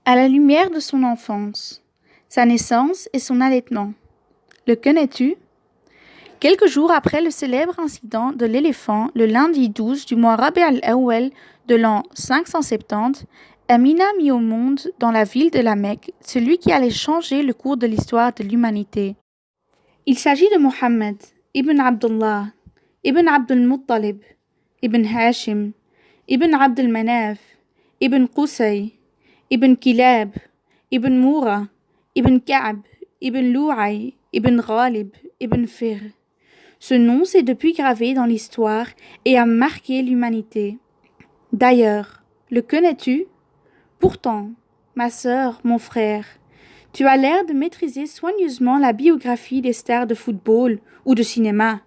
À la lumière de son enfance, sa naissance et son allaitement. Le connais-tu? Quelques jours après le célèbre incident de l'éléphant, le lundi 12 du mois Rabi' al-Awwal de l'an 570, Amina mit au monde, dans la ville de la Mecque, celui qui allait changer le cours de l'histoire de l'humanité. Il s'agit de Mohammed, ibn Abdullah, ibn Abdul Muttalib, ibn Hashim, ibn Abdul Manaf, ibn Qusay, ibn Kilab, ibn Moura, ibn Ka'b, ibn Lu'ay, ibn Ghalib, ibn Fir. Ce nom s'est depuis gravé dans l'histoire et a marqué l'humanité. D'ailleurs, le connais-tu? Pourtant, ma sœur, mon frère, tu as l'air de maîtriser soigneusement la biographie des stars de football ou de cinéma.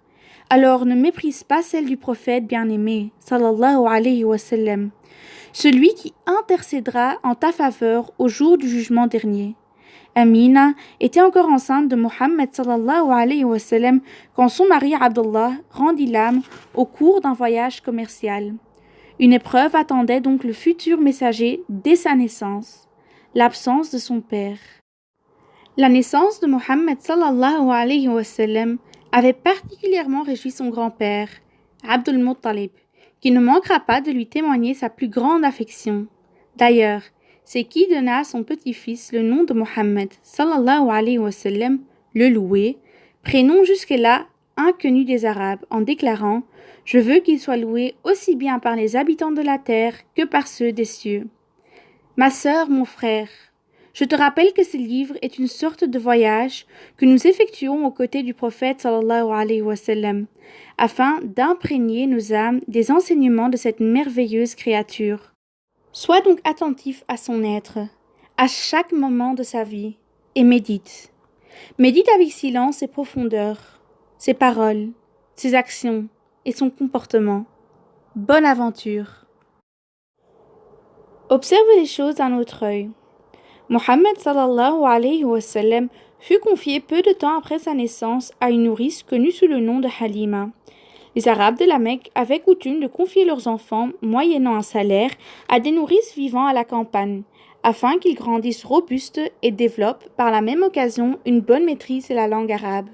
Alors ne méprise pas celle du prophète bien-aimé, sallallahu alayhi wa sallam, celui qui intercédera en ta faveur au jour du jugement dernier. Amina était encore enceinte de Mohammed sallallahu alayhi wa sallam quand son mari Abdullah rendit l'âme au cours d'un voyage commercial. Une épreuve attendait donc le futur messager dès sa naissance, l'absence de son père. La naissance de Mohammed sallallahu alayhi wa sallam avait particulièrement réjoui son grand-père, Abdul Muttalib, qui ne manquera pas de lui témoigner sa plus grande affection. D'ailleurs, c'est qui donna à son petit-fils le nom de Mohammed sallallahu alayhi wa sallam, le loué, prénom jusque-là inconnu des Arabes, en déclarant « Je veux qu'il soit loué aussi bien par les habitants de la terre que par ceux des cieux. » Ma sœur, mon frère, je te rappelle que ce livre est une sorte de voyage que nous effectuons aux côtés du prophète sallallahu alayhi wa sallam, afin d'imprégner nos âmes des enseignements de cette merveilleuse créature. Sois donc attentif à son être, à chaque moment de sa vie, et médite. Médite avec silence et profondeur, ses paroles, ses actions et son comportement. Bonne aventure. Observe les choses d'un autre œil. Mohammed sallallahu alayhi wa sallam fut confié peu de temps après sa naissance à une nourrice connue sous le nom de Halima. Les Arabes de la Mecque avaient coutume de confier leurs enfants, moyennant un salaire, à des nourrices vivant à la campagne, afin qu'ils grandissent robustes et développent par la même occasion une bonne maîtrise de la langue arabe.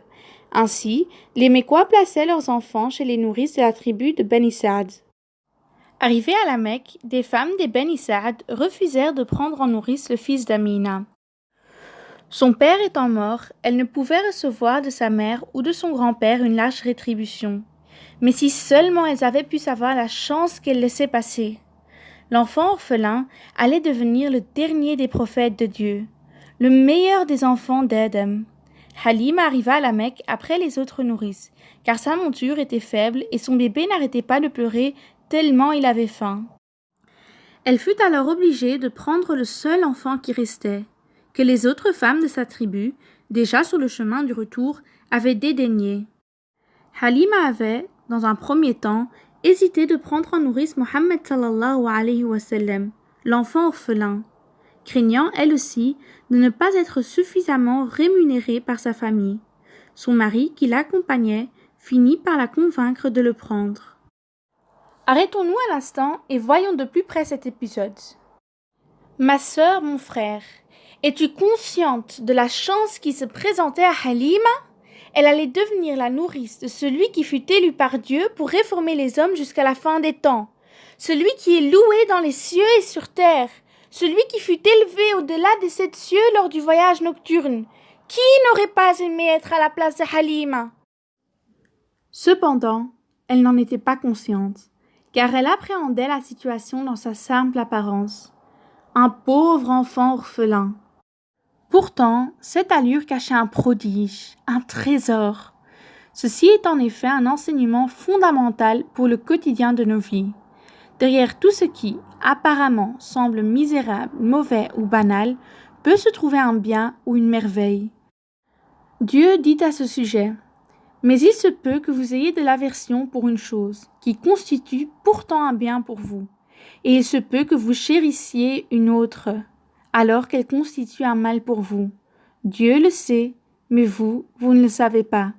Ainsi, les Mécois plaçaient leurs enfants chez les nourrices de la tribu de Beni Saad. Arrivées à la Mecque, des femmes des Beni Saad refusèrent de prendre en nourrice le fils d'Amina. Son père étant mort, elle ne pouvait recevoir de sa mère ou de son grand-père une large rétribution. Mais si seulement elles avaient pu savoir la chance qu'elles laissaient passer. L'enfant orphelin allait devenir le dernier des prophètes de Dieu, le meilleur des enfants d'Adam. Halima arriva à la Mecque après les autres nourrices, car sa monture était faible et son bébé n'arrêtait pas de pleurer tellement il avait faim. Elle fut alors obligée de prendre le seul enfant qui restait, que les autres femmes de sa tribu, déjà sur le chemin du retour, avaient dédaigné. Halima avait, dans un premier temps, hésité de prendre en nourrice Mohammed sallallahu alayhi wa sallam, l'enfant orphelin, craignant elle aussi de ne pas être suffisamment rémunérée par sa famille. Son mari, qui l'accompagnait, finit par la convaincre de le prendre. Arrêtons-nous un instant et voyons de plus près cet épisode. Ma sœur, mon frère, es-tu consciente de la chance qui se présentait à Halima? Elle allait devenir la nourrice de celui qui fut élu par Dieu pour réformer les hommes jusqu'à la fin des temps, celui qui est loué dans les cieux et sur terre, celui qui fut élevé au-delà des 7 cieux lors du voyage nocturne. Qui n'aurait pas aimé être à la place de Halima? Cependant, elle n'en était pas consciente, car elle appréhendait la situation dans sa simple apparence. Un pauvre enfant orphelin. Pourtant, cette allure cachait un prodige, un trésor. Ceci est en effet un enseignement fondamental pour le quotidien de nos vies. Derrière tout ce qui, apparemment, semble misérable, mauvais ou banal, peut se trouver un bien ou une merveille. Dieu dit à ce sujet « Mais il se peut que vous ayez de l'aversion pour une chose, qui constitue pourtant un bien pour vous, et il se peut que vous chérissiez une autre, alors qu'elle constitue un mal pour vous. Dieu le sait, mais vous ne le savez pas.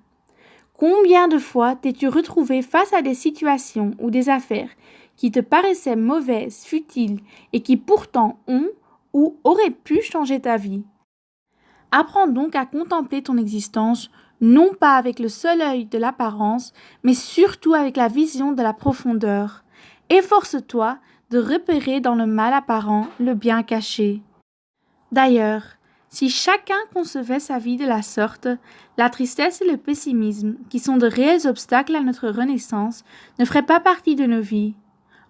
Combien de fois t'es-tu retrouvé face à des situations ou des affaires qui te paraissaient mauvaises, futiles, et qui pourtant ont ou aurait pu changer ta vie. Apprends donc à contempler ton existence, non pas avec le seul œil de l'apparence, mais surtout avec la vision de la profondeur. Efforce-toi de repérer dans le mal apparent le bien caché. D'ailleurs, si chacun concevait sa vie de la sorte, la tristesse et le pessimisme, qui sont de réels obstacles à notre renaissance, ne feraient pas partie de nos vies.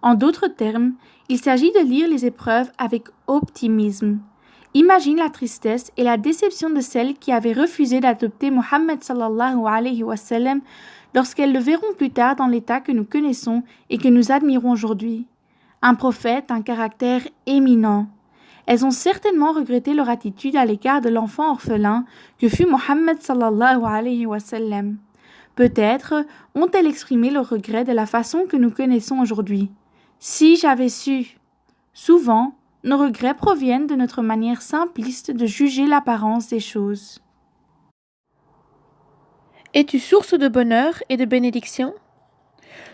En d'autres termes, il s'agit de lire les épreuves avec optimisme. Imagine la tristesse et la déception de celles qui avaient refusé d'adopter Mohammed sallallahu alayhi wa sallam lorsqu'elles le verront plus tard dans l'état que nous connaissons et que nous admirons aujourd'hui. Un prophète, un caractère éminent. Elles ont certainement regretté leur attitude à l'égard de l'enfant orphelin que fut Mohammed sallallahu alayhi wa sallam. Peut-être ont-elles exprimé leur regret de la façon que nous connaissons aujourd'hui. Si j'avais su. Souvent, nos regrets proviennent de notre manière simpliste de juger l'apparence des choses. Es-tu source de bonheur et de bénédiction?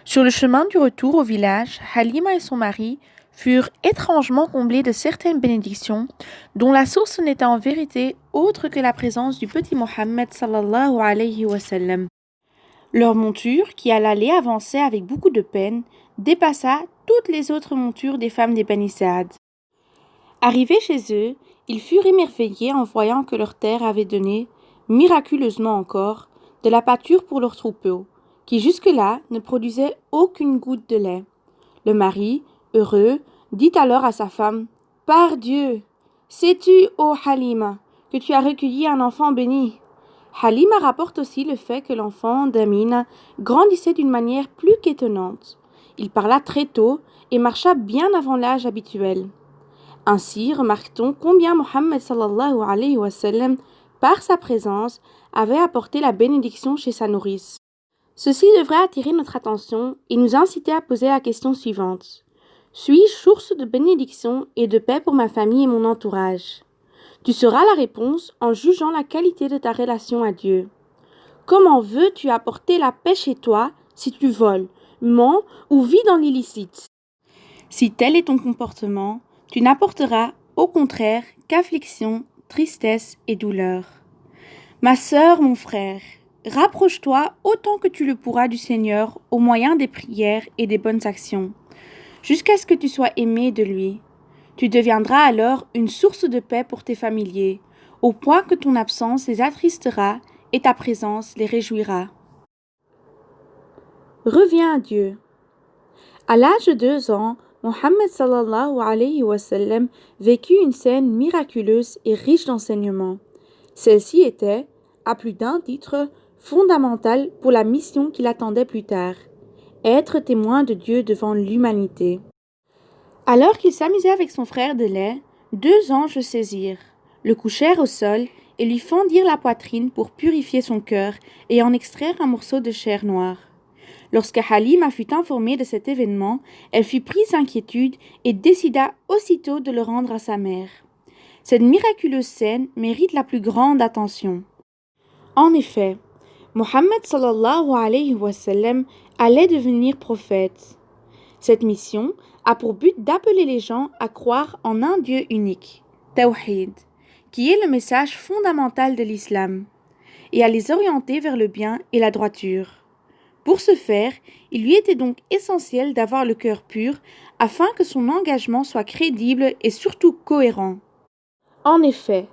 Sur le chemin du retour au village, Halima et son mari furent étrangement comblés de certaines bénédictions, dont la source n'était en vérité autre que la présence du petit Mohammed sallallahu alayhi wa sallam. Leur monture, qui à l'aller avançait avec beaucoup de peine, dépassa toutes les autres montures des femmes des Bani Saad. Arrivés chez eux, ils furent émerveillés en voyant que leur terre avait donné, miraculeusement encore, de la pâture pour leurs troupeaux, qui jusque-là ne produisaient aucune goutte de lait. Le mari, heureux, dit alors à sa femme, « Par Dieu, sais-tu, ô Halima, que tu as recueilli un enfant béni ?» Halima rapporte aussi le fait que l'enfant d'Amina grandissait d'une manière plus qu'étonnante. Il parla très tôt et marcha bien avant l'âge habituel. Ainsi remarque-t-on combien Mohammed sallallahu alayhi wa sallam, par sa présence, avait apporté la bénédiction chez sa nourrice. Ceci devrait attirer notre attention et nous inciter à poser la question suivante. Suis-je source de bénédiction et de paix pour ma famille et mon entourage? Tu sauras la réponse en jugeant la qualité de ta relation à Dieu. Comment veux-tu apporter la paix chez toi si tu voles, mens ou vis dans l'illicite? Si tel est ton comportement, tu n'apporteras, au contraire, qu'affliction, tristesse et douleur. Ma sœur, mon frère, rapproche-toi autant que tu le pourras du Seigneur au moyen des prières et des bonnes actions, jusqu'à ce que tu sois aimé de lui. Tu deviendras alors une source de paix pour tes familiers, au point que ton absence les attristera et ta présence les réjouira. Reviens à Dieu. À l'âge de 2 ans, Mohammed sallallahu alayhi wa sallam vécut une scène miraculeuse et riche d'enseignements. Celle-ci était, à plus d'un titre, fondamentale pour la mission qui l'attendait plus tard, être témoin de Dieu devant l'humanité. Alors qu'il s'amusait avec son frère de lait, 2 anges le saisirent, le couchèrent au sol et lui fendirent la poitrine pour purifier son cœur et en extraire un morceau de chair noire. Lorsque Halima fut informée de cet événement, elle fut prise d'inquiétude et décida aussitôt de le rendre à sa mère. Cette miraculeuse scène mérite la plus grande attention. En effet, Mohammed sallallahu alayhi wa sallam allait devenir prophète. Cette mission a pour but d'appeler les gens à croire en un Dieu unique, Tawhid, qui est le message fondamental de l'islam, et à les orienter vers le bien et la droiture. Pour ce faire, il lui était donc essentiel d'avoir le cœur pur afin que son engagement soit crédible et surtout cohérent. En effet,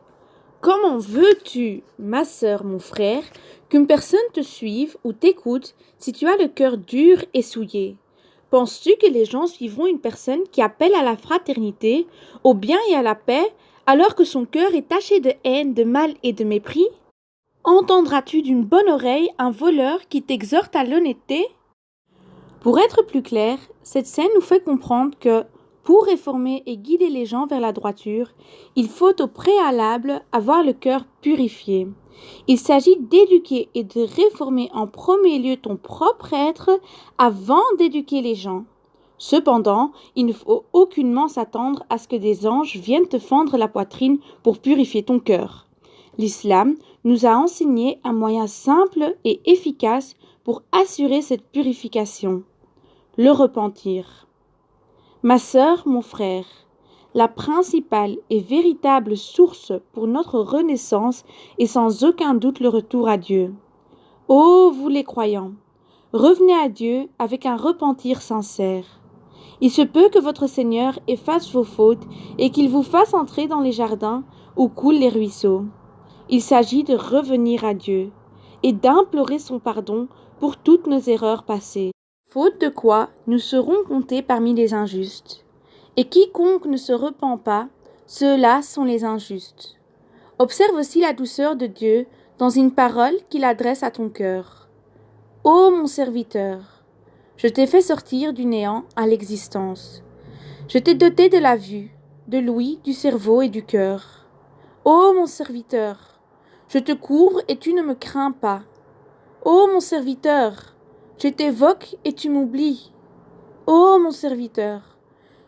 comment veux-tu, ma sœur, mon frère, qu'une personne te suive ou t'écoute si tu as le cœur dur et souillé? Penses-tu que les gens suivront une personne qui appelle à la fraternité, au bien et à la paix, alors que son cœur est taché de haine, de mal et de mépris? Entendras-tu d'une bonne oreille un voleur qui t'exhorte à l'honnêteté? Pour être plus clair, cette scène nous fait comprendre que, pour réformer et guider les gens vers la droiture, il faut au préalable avoir le cœur purifié. Il s'agit d'éduquer et de réformer en premier lieu ton propre être avant d'éduquer les gens. Cependant, il ne faut aucunement s'attendre à ce que des anges viennent te fendre la poitrine pour purifier ton cœur. L'islam nous a enseigné un moyen simple et efficace pour assurer cette purification, le repentir. Ma sœur, mon frère, La principale et véritable source pour notre renaissance est sans aucun doute le retour à Dieu. Ô vous les croyants, revenez à Dieu avec un repentir sincère. Il se peut que votre Seigneur efface vos fautes et qu'il vous fasse entrer dans les jardins où coulent les ruisseaux. Il s'agit de revenir à Dieu et d'implorer son pardon pour toutes nos erreurs passées. Faute de quoi nous serons comptés parmi les injustes. Et quiconque ne se repent pas, ceux-là sont les injustes. Observe aussi la douceur de Dieu dans une parole qu'il adresse à ton cœur. Ô mon serviteur, je t'ai fait sortir du néant à l'existence. Je t'ai doté de la vue, de l'ouïe, du cerveau et du cœur. Ô mon serviteur, je te couvre et tu ne me crains pas. Ô mon serviteur, je t'évoque et tu m'oublies. Ô mon serviteur,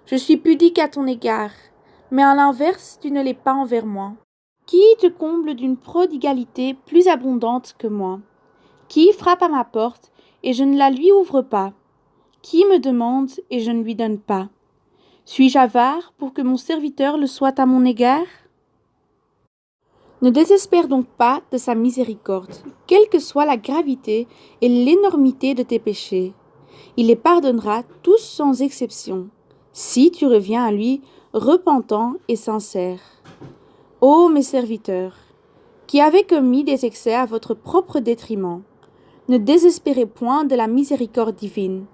je suis pudique à ton égard, mais à l'inverse, tu ne l'es pas envers moi. Qui te comble d'une prodigalité plus abondante que moi? Qui frappe à ma porte et je ne la lui ouvre pas? Qui me demande et je ne lui donne pas? Suis-je avare pour que mon serviteur le soit à mon égard? Ne désespère donc pas de sa miséricorde, quelle que soit la gravité et l'énormité de tes péchés. Il les pardonnera tous sans exception, si tu reviens à lui repentant et sincère. Ô mes serviteurs, qui avez commis des excès à votre propre détriment, ne désespérez point de la miséricorde divine.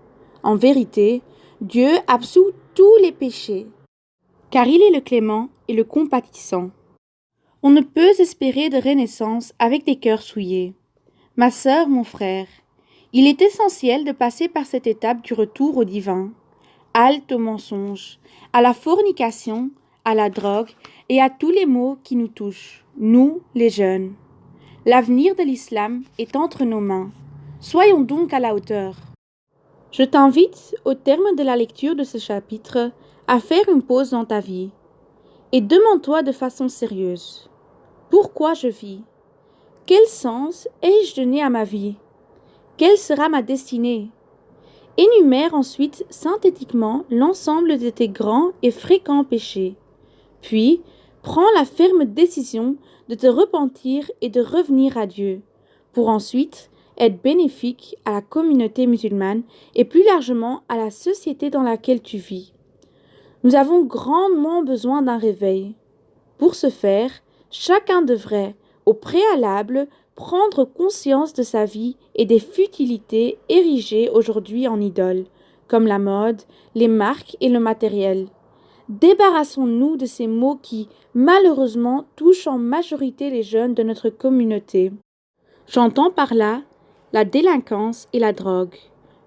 En vérité, Dieu absout tous les péchés, car il est le clément et le compatissant. On ne peut espérer de renaissance avec des cœurs souillés. Ma sœur, mon frère, il est essentiel de passer par cette étape du retour au divin. Halte au mensonge, à la fornication, à la drogue et à tous les maux qui nous touchent, nous, les jeunes. L'avenir de l'islam est entre nos mains. Soyons donc à la hauteur. Je t'invite, au terme de la lecture de ce chapitre, à faire une pause dans ta vie et demande-toi de façon sérieuse. Pourquoi je vis? Quel sens ai-je donné à ma vie? Quelle sera ma destinée? Énumère ensuite synthétiquement l'ensemble de tes grands et fréquents péchés. Puis, prends la ferme décision de te repentir et de revenir à Dieu, pour ensuite être bénéfique à la communauté musulmane et plus largement à la société dans laquelle tu vis. Nous avons grandement besoin d'un réveil. Pour ce faire, chacun devrait, au préalable, prendre conscience de sa vie et des futilités érigées aujourd'hui en idoles, comme la mode, les marques et le matériel. Débarrassons-nous de ces maux qui, malheureusement, touchent en majorité les jeunes de notre communauté. J'entends par là la délinquance et la drogue.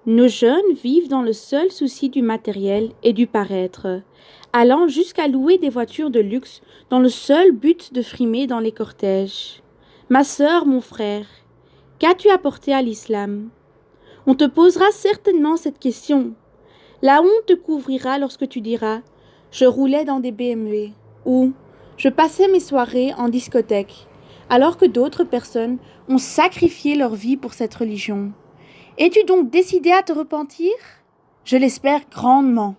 Nos jeunes vivent dans le seul souci du matériel et du paraître, allant jusqu'à louer des voitures de luxe dans le seul but de frimer dans les cortèges. Ma sœur, mon frère, qu'as-tu apporté à l'islam? On te posera certainement cette question. La honte te couvrira lorsque tu diras « Je roulais dans des BMW » ou « Je passais mes soirées en discothèque », alors que d'autres personnes ont sacrifié leur vie pour cette religion. Es-tu donc décidé à te repentir? Je l'espère grandement.